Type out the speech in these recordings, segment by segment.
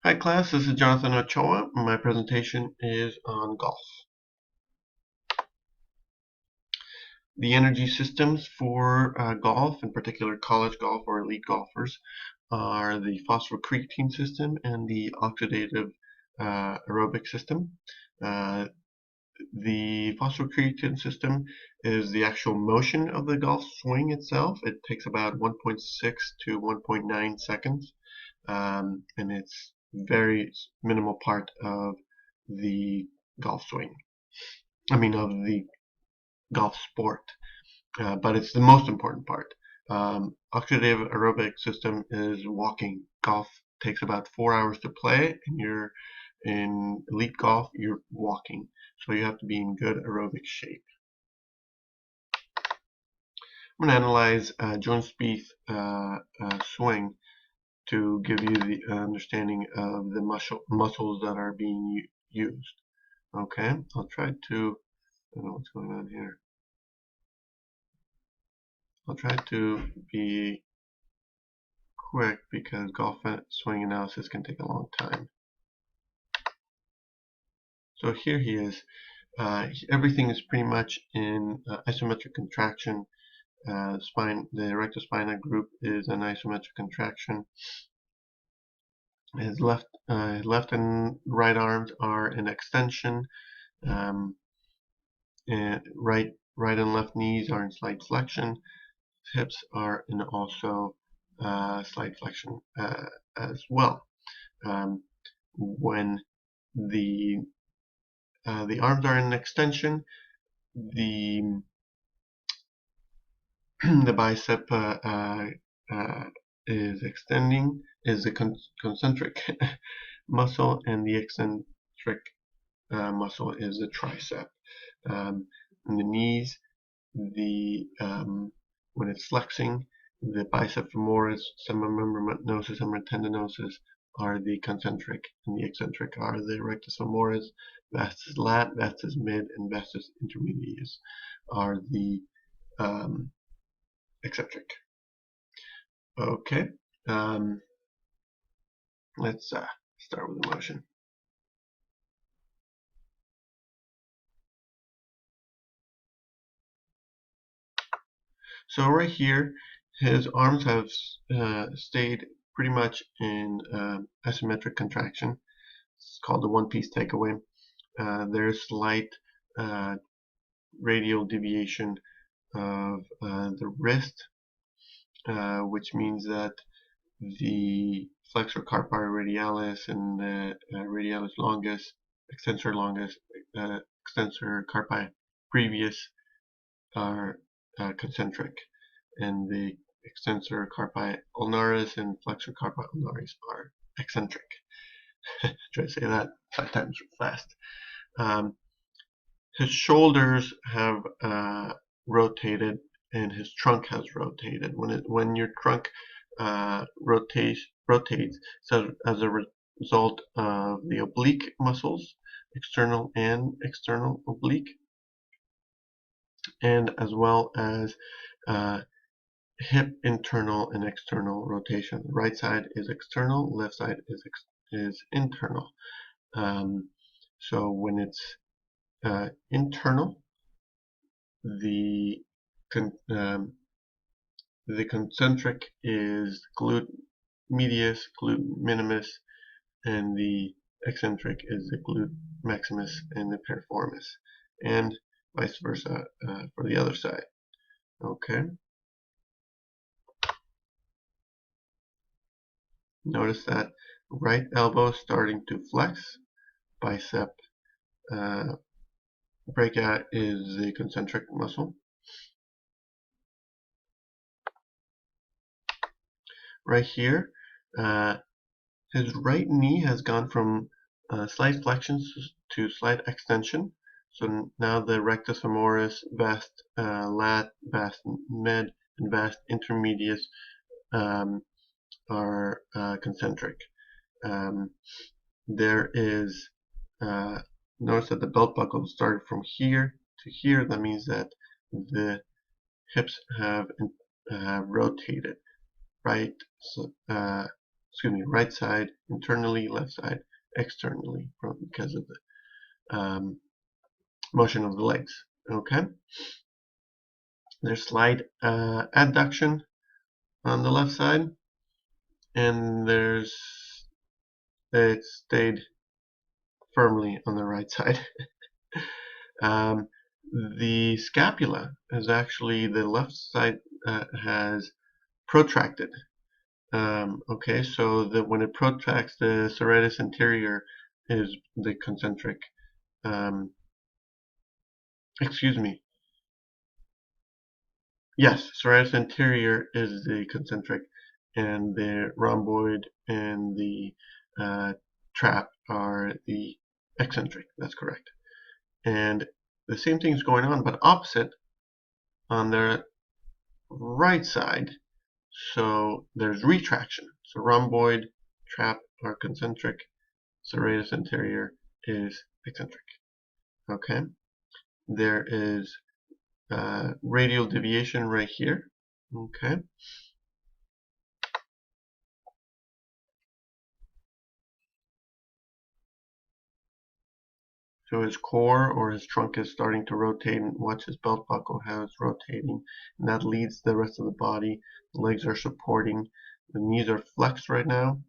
Hi class, this is Jonathan Ochoa. My presentation is on golf. The energy systems for golf, in particular college golf or elite golfers, are the phosphocreatine system and the oxidative aerobic system. The phosphocreatine system is the actual motion of the golf swing itself. It takes about 1.6 to 1.9 seconds, and it's very minimal part of the golf swing. I mean, of the golf sport, but it's the most important part. Oxidative aerobic system is walking. Golf takes about 4 hours to play, and you're in elite golf, you're walking. So you have to be in good aerobic shape. I'm going to analyze Joan Spieth swing to give you the understanding of the muscles that are being used. Okay, I'll try to, I don't know what's going on here. I'll try to be quick because golf swing analysis can take a long time. So here he is. Everything is pretty much in isometric contraction. The rectus spina group is an isometric contraction. His left and right arms are in extension. And right and left knees are in slight flexion. Hips are in also slight flexion as well. When the arms are in extension, the the bicep is extending, is the concentric muscle, and the eccentric muscle is the tricep. In the knees, when it's flexing, the bicep femoris, semimembranosus, and tendinosus are the concentric, and the eccentric are the rectus femoris, vastus lat, vastus mid, and vastus intermedius are the eccentric. Okay, let's start with the motion. So right here, his arms have stayed pretty much in isometric contraction. It's called the one-piece takeaway. There's slight radial deviation of the wrist, which means that the flexor carpi radialis and the radialis longus, extensor longus, extensor carpi brevis are concentric, and the extensor carpi ulnaris and flexor carpi ulnaris are eccentric. Try to say that 5 times fast. His shoulders have rotated, and his trunk has rotated. When your trunk rotates, so as a result of the oblique muscles, external and external oblique, and as well as hip internal and external rotation. The right side is external, left side is internal. So when it's internal, the concentric is glute medius, glute minimus, and the eccentric is the glute maximus and the piriformis, and vice versa for the other side. Okay. Notice that right elbow starting to flex, bicep breakout is the concentric muscle. Right here, his right knee has gone from slight flexion to slight extension. So now the rectus femoris, vast lat, vast med, and vast intermedius are concentric. There is, notice that the belt buckle started from here to here. That means that the hips have rotated, right right side internally, left side externally, because of the motion of the legs. Okay, there's slight adduction on the left side, and it stayed firmly on the right side. The scapula is actually, the left side has protracted. Okay, so that when it protracts, the serratus anterior is the concentric. Excuse me. Yes, serratus anterior is the concentric, and the rhomboid and the trap are the eccentric. That's correct. And the same thing is going on, but opposite on the right side. So there's retraction. So rhomboid, trap are concentric, serratus anterior is eccentric. Okay, there is radial deviation right here. Okay, so his core or his trunk is starting to rotate, and watch his belt buckle how it's rotating, and that leads the rest of the body. The legs are supporting, the knees are flexed right now,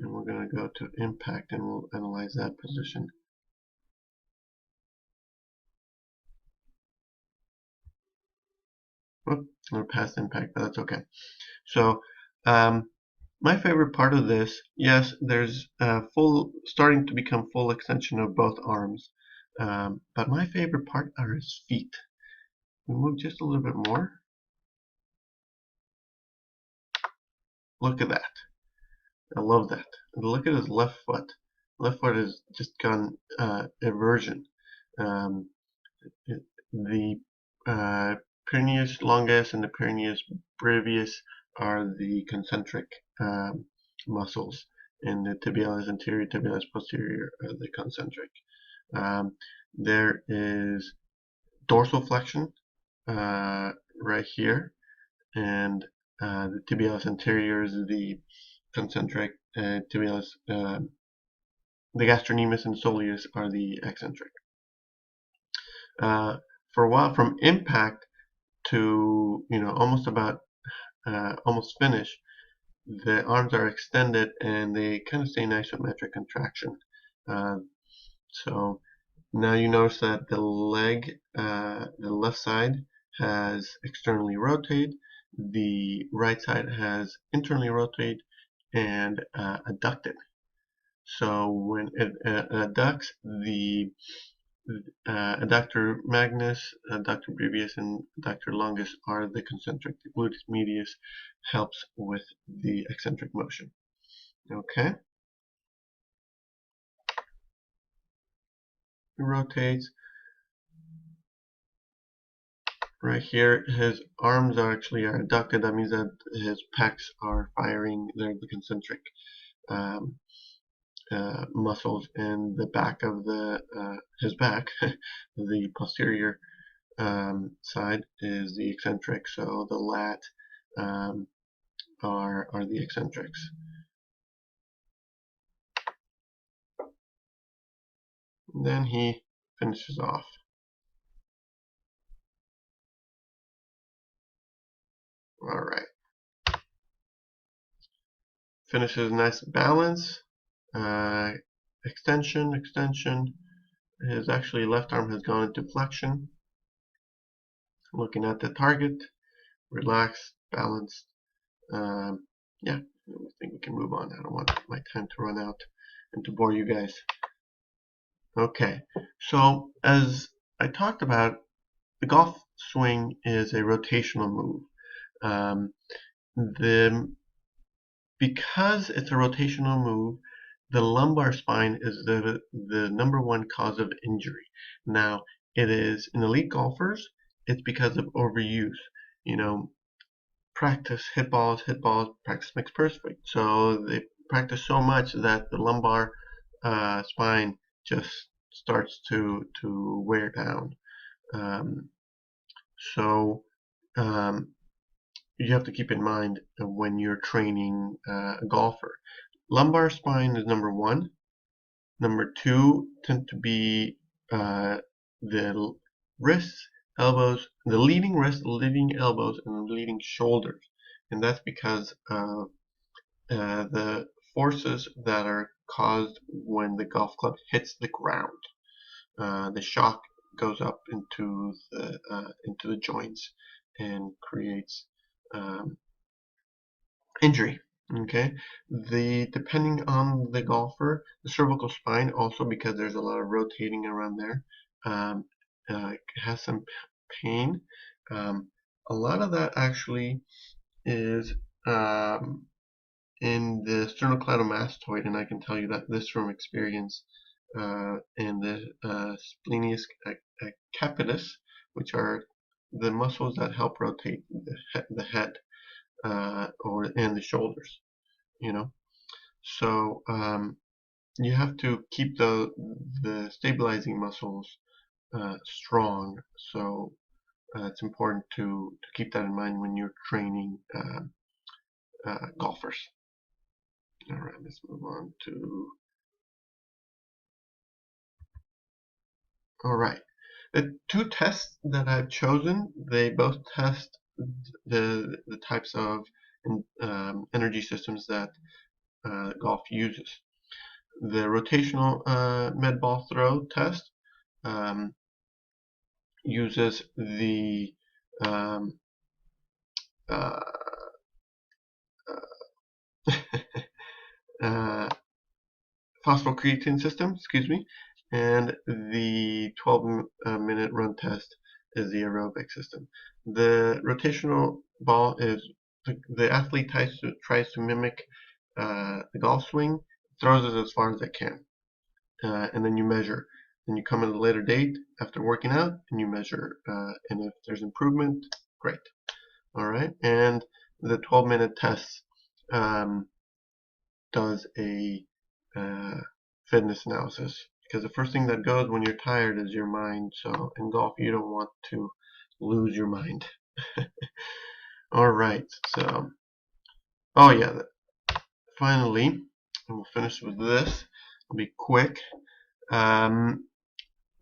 and we're going to go to impact and we'll analyze that position. Whoop, we're past impact, but that's okay. So my favorite part of this, yes, there's starting to become full extension of both arms, but my favorite part are his feet. We move just a little bit more. Look at that. I love that. Look at his left foot. Left foot has just gone eversion. The peroneus longus and the peroneus brevis are the concentric muscles, and the tibialis anterior, tibialis posterior are the concentric. There is dorsiflexion right here, and the tibialis anterior is the concentric, tibialis, the gastrocnemius and soleus are the eccentric. For a while, from impact to almost finish, the arms are extended and they kind of stay in isometric contraction. So now you notice that the leg, the left side has externally rotated, the right side has internally rotated and adducted. So when it adducts, the adductor magnus, adductor brevis, and adductor longus are the concentric. The gluteus medius helps with the eccentric motion. Okay. He rotates. Right here, his arms are adducted. That means that his pecs are firing. They're the concentric muscles, and the back of his back, the posterior side, is the eccentric. So the lat are the eccentrics. And then he finishes off. All right. Finishes nice balance. Extension. His left arm has gone into flexion. Looking at the target, relaxed, balanced. Yeah, I think we can move on. I don't want my time to run out and to bore you guys. Okay, so as I talked about, the golf swing is a rotational move. Because it's a rotational move, the lumbar spine is the #1 cause of injury. Now, it is in elite golfers, it's because of overuse. Practice, hit balls, practice makes perfect. So they practice so much that the lumbar spine just starts to wear down. So you have to keep in mind when you're training a golfer. Lumbar spine is number one. Number two tend to be the wrists, elbows, the leading wrist, leading elbows, and leading shoulders. And that's because of the forces that are caused when the golf club hits the ground. The shock goes up into the joints and creates injury. Okay, depending on the golfer, the cervical spine also, because there's a lot of rotating around there, um, has some pain. A lot of that actually is in the sternocleidomastoid, and I can tell you that this from experience, and the splenius capitis, which are the muscles that help rotate the head and the shoulders. You know, so you have to keep the stabilizing muscles strong. So it's important to keep that in mind when you're training golfers. All right, let's move on to. All right, the two tests that I've chosen, they both test the types of energy systems that golf uses. The rotational med ball throw test uses the uh, uh, phosphocreatine system, excuse me, and the 12-minute run test is the aerobic system. The rotational ball is the athlete tries to mimic the golf swing, throws it as far as it can, and then you measure. Then you come at a later date after working out and you measure, and if there's improvement, great. All right, and the 12-minute test does a fitness analysis, because the first thing that goes when you're tired is your mind. So in golf, you don't want to lose your mind. All right, so oh yeah, finally, and we'll finish with this. I'll be quick.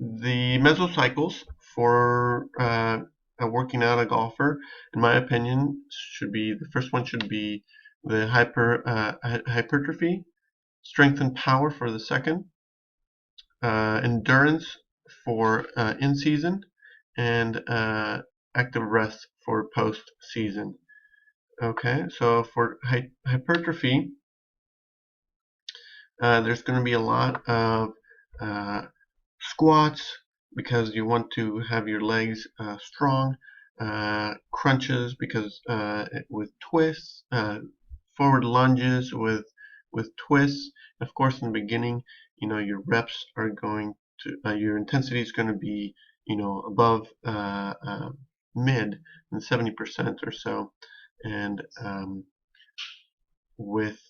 The mesocycles for working out a golfer, in my opinion, should be the first one should be the hypertrophy, strength and power for the second, endurance for in season, and active rest for post season. Okay, so for hypertrophy, there's going to be a lot of squats, because you want to have your legs strong, crunches because with twists, forward lunges with twists. Of course, in the beginning, your reps are going to your intensity is going to be above mid and 70% or so, and with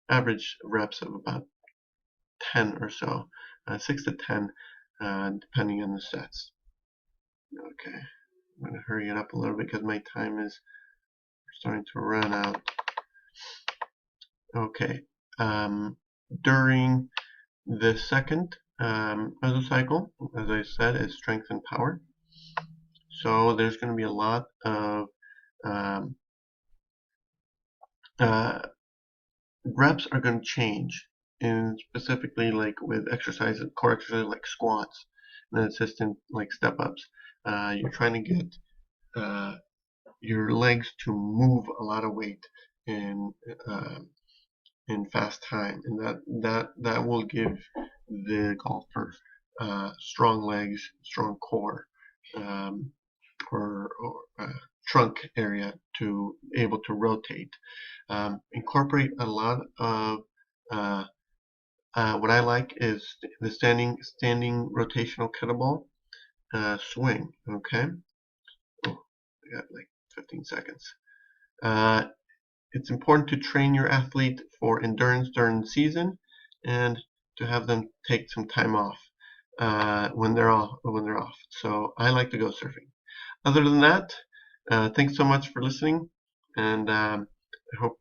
average reps of about 10 or so, 6 to 10, depending on the sets. Okay, I'm going to hurry it up a little bit because my time is starting to run out. Okay, during the second mesocycle, as I said, is strength and power. So there's going to be a lot of reps are going to change, and specifically like with exercise, core exercise like squats, and then assistant like step ups. You're trying to get your legs to move a lot of weight in fast time, and that will give the golfer strong legs, strong core, or trunk area to able to rotate. Incorporate a lot of what I like is the standing rotational kettlebell swing. Okay, oh, I got like 15 seconds. It's important to train your athlete for endurance during the season, and to have them take some time off when they're off. So I like to go surfing. Other than that, Thanks so much for listening, and I hope